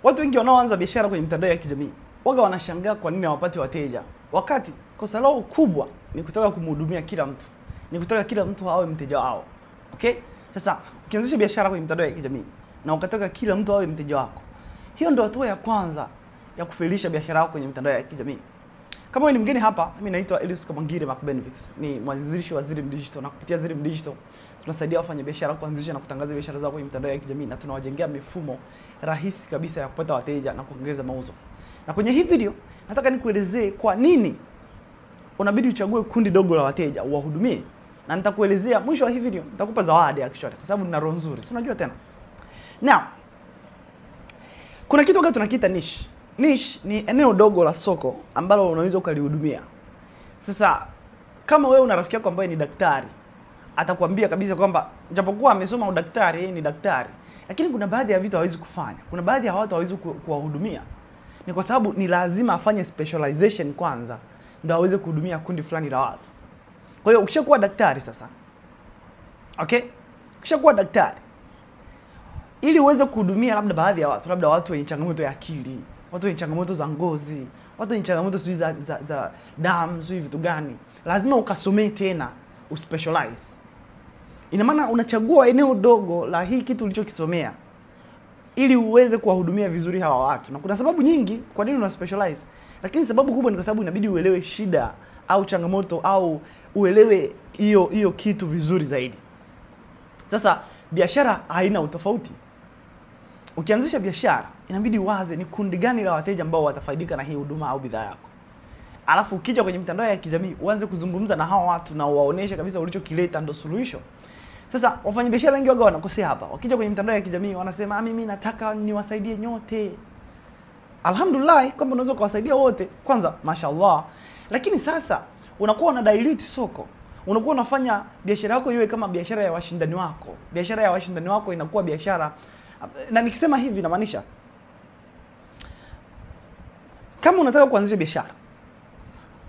Watu wengi wanaoanza biashara kwenye mitandao ya kijamii waga wanashangaa kwa nini hawapati wateja, wakati kosa lao kubwa ni kutaka kumhudumia kila mtu, ni kutaka kila mtu awe mteja wao. Okay? Sasa ukianzisha biashara kwenye mitandao ya kijamii na ukataka kila mtu awe mteja wako, hiyo ndio hatua ya kwanza ya kufelisha biashara yako kwenye mitandao ya kijamii. Kama wewe ni mgeni hapa, mimi naitwa Elius Kamangire Macbenefits. Ni mwanzilishi wa Zirim Digital, na kupitia Zirim Digital tunasaidia wafanya biashara kuanzisha na kutangaza biashara zao kwenye mitandao ya kijamii, na tunawajengea mifumo rahisi kabisa ya kupata wateja na kuongeza mauzo. Na kwenye hii video nataka nikuelezee kwa nini unabidi uchague kundi dogo la wateja uwahudumie, na nitakuelezea mwisho wa hii video. Nitakupa zawadi actually kwa sababu nina roho nzuri, si unajua tena. Now, kuna kitu gani tunakiita niche. Niche ni eneo dogo la soko ambalo unaweza ukalihudumia. Sasa kama wewe una rafiki yako ambaye ni daktari, atakwambia kabisa kwamba japokuwa amesoma udaktari, yeye ni daktari, lakini kuna baadhi ya vitu hawezi kufanya. Kuna baadhi ya watu hawezi kuwahudumia. Ni kwa sababu ni lazima afanye specialization kwanza ndio aweze kuhudumia kundi fulani la watu. Kwa hiyo ukishakuwa daktari sasa, okay? Ukishakuwa daktari, ili uweze kuhudumia labda baadhi ya watu, labda watu wenye changamoto ya akili, watu wenye changamoto za ngozi, watu wenye changamoto za damu, sio vitu gani, lazima ukasomee tena, uspecialize. Ina maana unachagua eneo dogo la hii kitu ulichokisomea ili uweze kuwahudumia vizuri hawa watu. Na kuna sababu nyingi kwa nini una specialize, lakini sababu kubwa ni kwa sababu inabidi uelewe shida au changamoto au uelewe hiyo kitu vizuri zaidi. Sasa biashara haina utofauti. Ukianzisha biashara inabidi uwaze ni kundi gani la wateja ambao watafaidika na hii huduma au bidhaa yako. Alafu ukija kwenye mitandao ya kijamii uanze kuzungumza na hao watu na uwaoneshe kabisa ulichokileta ndio suluhisho. Sasa wafanyabiashara wengi waga wanakosea hapa. Wakija kwenye mitandao ya kijamii wanasema mimi nataka niwasaidie nyote. Alhamdulillah kwamba unaweza kuwasaidia wote. Kwanza mashallah. Lakini sasa unakuwa una dilute soko. Unakuwa unafanya biashara yako iwe kama biashara ya washindani wako. Biashara ya washindani wako inakuwa biashara, na nikisema hivi namaanisha kama unataka kuanzisha biashara,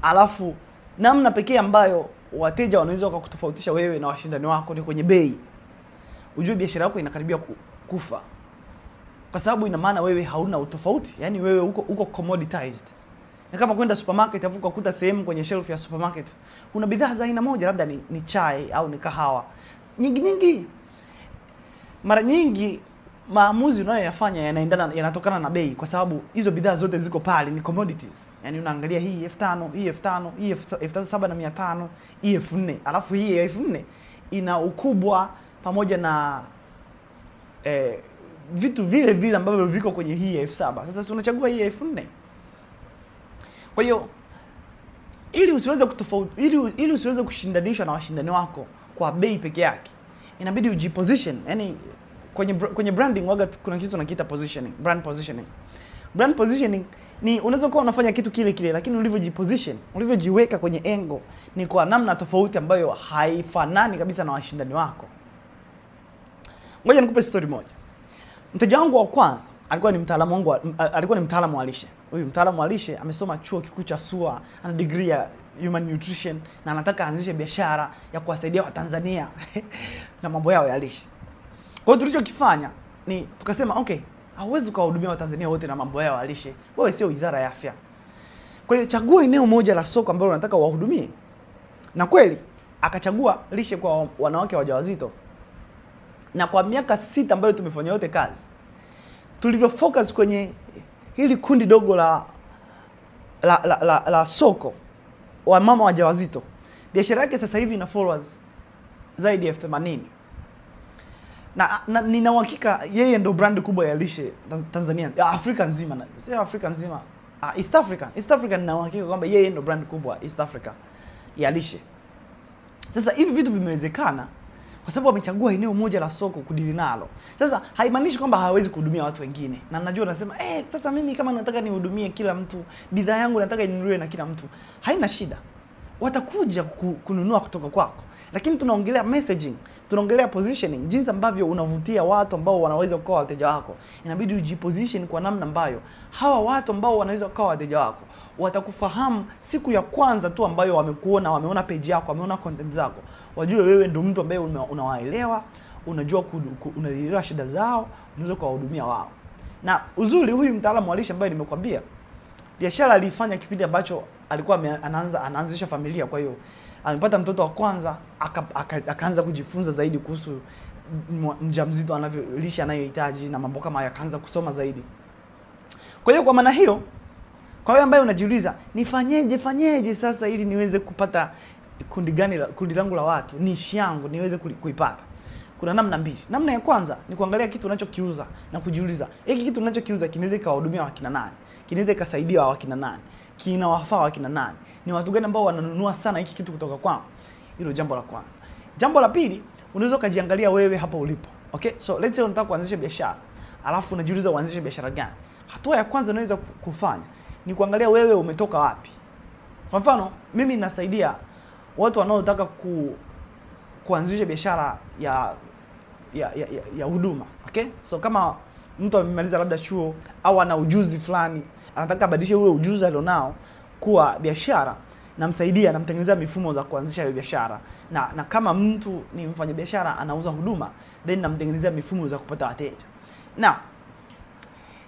alafu namna pekee ambayo wateja wanaweza wakakutofautisha wewe na washindani wako ni kwenye bei, ujue biashara yako inakaribia kufa. Kwa sababu ina maana wewe hauna utofauti, yani wewe uko commoditized. Na kama kwenda supermarket afu ukakuta sehemu kwenye shelf ya supermarket kuna bidhaa za aina moja, labda ni chai au ni kahawa nyingi, mara nyingi maamuzi unayoyafanya yanatokana na bei, kwa sababu hizo bidhaa zote ziko pale, ni commodities. Yani unaangalia hii 5000, hii 5000, hii 7500, hii 4000, alafu hii 4000 ina ukubwa pamoja na vitu vile ambavyo viko kwenye hii 7000. Sasa si unachagua hii 4000. Kwa hiyo ili usiweze kushindanishwa na washindani wako kwa bei peke yake, inabidi ujiposition. Yani kwenye branding waga kuna kitu tunakiita positioning, brand positioning. Brand positioning ni unaweza kuwa unafanya kitu kile lakini ulivyojiposition, ulivyojiweka kwenye engo ni kwa namna tofauti ambayo haifanani kabisa na washindani wako. Ngoja nikupe story moja. Mteja wangu wa kwanza alikuwa ni mtaalamu wa lishe. Huyu mtaalamu wa lishe amesoma chuo kikuu cha SUA, ana degree ya human nutrition, na anataka aanzishe biashara ya kuwasaidia Watanzania na mambo yao ya lishe. Kwa hiyo tulichokifanya ni tukasema okay, hauwezi kuwahudumia Watanzania wote na mambo yao ya lishe. Wewe sio wizara ya afya. Kwa hiyo chagua eneo moja la soko ambalo unataka wahudumie. Na kweli akachagua lishe kwa wanawake wajawazito. Na kwa miaka 6 ambayo tumefanya yote kazi, tulivyo focus kwenye hili kundi dogo la soko wa mama wajawazito, biashara yake sasa hivi ina followers zaidi ya 80. Na nina uhakika yeye ndo brand kubwa ya lishe Tanzania, ya Afrika nzima, na sio Afrika nzima, East Africa nina uhakika kwamba yeye ndo brand kubwa East Africa ya lishe. Sasa hivi vitu vimewezekana kwa sababu amechagua eneo moja la soko kudili nalo. Sasa haimaanishi kwamba hawezi kuhudumia watu wengine. Na najua unasema sasa mimi kama nataka nihudumie kila mtu, bidhaa yangu nataka inunuliwe na kila mtu, haina shida. Watakuja kununua kutoka kwako. Lakini tunaongelea messaging, tunaongelea positioning, jinsi ambavyo unavutia watu ambao wanaweza kuwa wateja wako. Inabidi ujiposition kwa namna ambayo hawa watu ambao wanaweza kuwa wateja wako watakufahamu siku ya kwanza tu ambayo wamekuona, wameona page yako, wameona content zako. Wajue wewe ndio mtu ambaye unawaelewa, unajua unaelewa shida zao, unaweza kuwahudumia wao. Na uzuri huyu mtaalamu wa lishe ambaye nimekwambia, biashara alifanya kipindi ambacho alikuwa anaanzisha familia. Kwa hiyo amepata mtoto wa kwanza, akaanza kujifunza zaidi kuhusu mjamzito anavyolisha anayohitaji na mambo kama haya, akaanza kusoma zaidi. Kwa hiyo kwa maana hiyo, kwa wewe ambaye unajiuliza nifanyeje sasa ili niweze kupata kundi langu la watu, niche yangu niweze kuipata, kuna namna mbili. Namna ya kwanza ni kuangalia kitu unachokiuza na kujiuliza, hiki kitu unachokiuza kinaweza kuwahudumia wakina nani? Kinaweza kusaidia wakina nani? Kinawafaa wakina nani? Ni watu gani ambao wananunua sana hiki kitu kutoka kwangu? Hilo jambo la kwanza. Jambo la pili, unaweza kujiangalia wewe hapo ulipo. Okay? So let's say unataka kuanzisha biashara. Alafu unajiuliza uanzishe biashara gani? Hatua ya kwanza unaweza kufanya ni kuangalia wewe umetoka wapi. Kwa mfano, mimi nasaidia watu wanaotaka kuanzisha biashara ya huduma. Okay? So kama mtu amemaliza labda chuo au ana ujuzi fulani, anataka abadilishe ule ujuzi alionao kuwa biashara, namsaidia, namtengenezea mifumo za kuanzisha hiyo biashara. Na kama mtu ni mfanyabiashara anauza huduma, then namtengenezea mifumo za kupata wateja. Na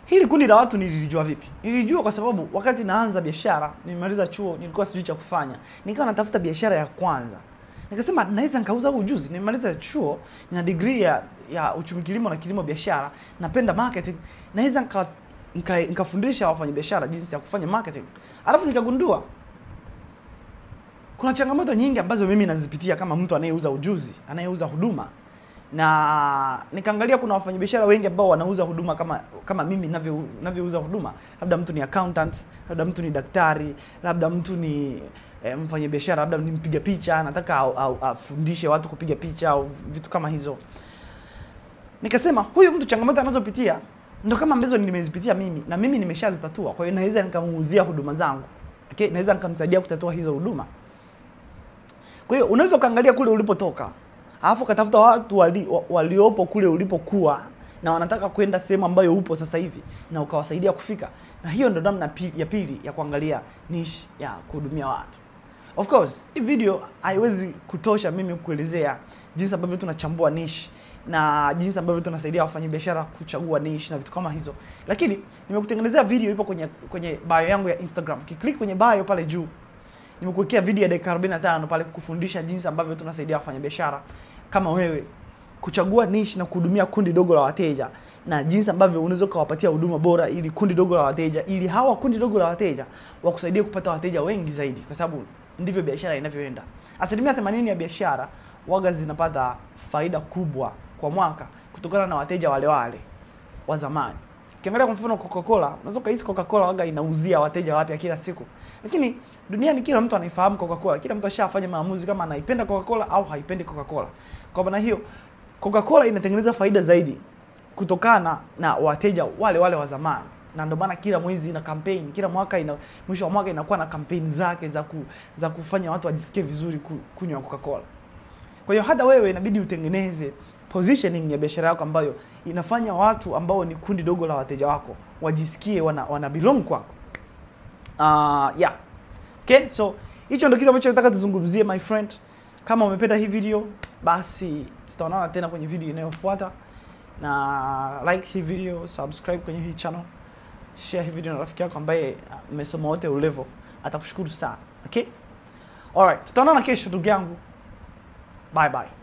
hili kundi la watu nilijua vipi? Nilijua kwa sababu wakati naanza biashara, nimemaliza chuo, nilikuwa sijui cha kufanya. Nikawa natafuta biashara ya kwanza. Nikasema naweza nikauza ujuzi. Nimemaliza chuo, nina degree ya uchumi kilimo na kilimo biashara, napenda marketing. Naweza nikafundisha wafanyabiashara jinsi ya kufanya marketing. Alafu nikagundua kuna changamoto nyingi ambazo mimi nazipitia kama mtu anayeuza ujuzi, anayeuza huduma. Na nikaangalia kuna wafanyabiashara wengi ambao wanauza huduma kama mimi ninavyouza huduma. Labda mtu ni accountant, labda mtu ni daktari, labda mtu ni mfanyabiashara, labda ni mpiga picha, anataka afundishe watu kupiga picha au vitu kama hizo. Nikasema huyu mtu changamoto anazopitia ndio kama ambazo nimezipitia mimi, na mimi nimeshazitatua. Kwa hiyo naweza nikamuuzia huduma zangu. Okay, naweza nikamsaidia kutatua hizo huduma. Kwa hiyo unaweza kaangalia kule ulipotoka, alafu katafuta watu waliopo kule ulipokuwa na wanataka kwenda sehemu ambayo upo sasa hivi, na ukawasaidia kufika. Na hiyo ndio namna ya pili ya kuangalia niche ya kuhudumia watu. Of course, hii video haiwezi kutosha mimi kuelezea jinsi ambavyo tunachambua niche na jinsi ambavyo tunasaidia wafanyabiashara kuchagua niche na vitu kama hizo. Lakini nimekutengenezea video ipo kwenye bio yangu ya Instagram. Ukiklik kwenye bio pale juu, nimekuwekea video ya dakika 45 pale kukufundisha jinsi ambavyo tunasaidia wafanyabiashara kama wewe kuchagua niche na kuhudumia kundi dogo la wateja, na jinsi ambavyo unaweza kuwapatia huduma bora ili kundi dogo la wateja, ili hawa kundi dogo la wateja wakusaidie kupata wateja wengi zaidi, kwa sababu ndivyo biashara inavyoenda. 80% ya biashara waga zinapata faida kubwa kwa mwaka kutokana na wateja wale wa zamani. Ukiangalia kwa mfano Coca-Cola, unaweza kuhisi Coca-Cola waga inauzia wateja wapya kila siku. Lakini duniani kila mtu anaifahamu Coca-Cola. Kila mtu ashafanya maamuzi kama anaipenda Coca-Cola au haipendi Coca-Cola. Kwa maana hiyo, Coca-Cola inatengeneza faida zaidi kutokana na wateja wale wa zamani. Na ndio maana kila mwezi ina campaign, kila mwaka mwisho wa mwaka inakuwa na campaign zake za kufanya watu wajisikie vizuri kunywa Coca-Cola. Kwa hiyo hata wewe inabidi utengeneze positioning ya biashara yako ambayo inafanya watu ambao ni kundi dogo la wateja wako wajisikie wana belong kwako. Yeah. Okay, so hicho ndio kitu ambacho nataka tuzungumzie my friend. Kama umependa hii video, basi tutaonana tena kwenye video inayofuata. Na like hii video, subscribe kwenye hii channel, share hii video na rafiki yako ambaye amesoma wote ulevel, atakushukuru sana. Okay? Alright, tutaonana kesho ndugu yangu. Bye bye.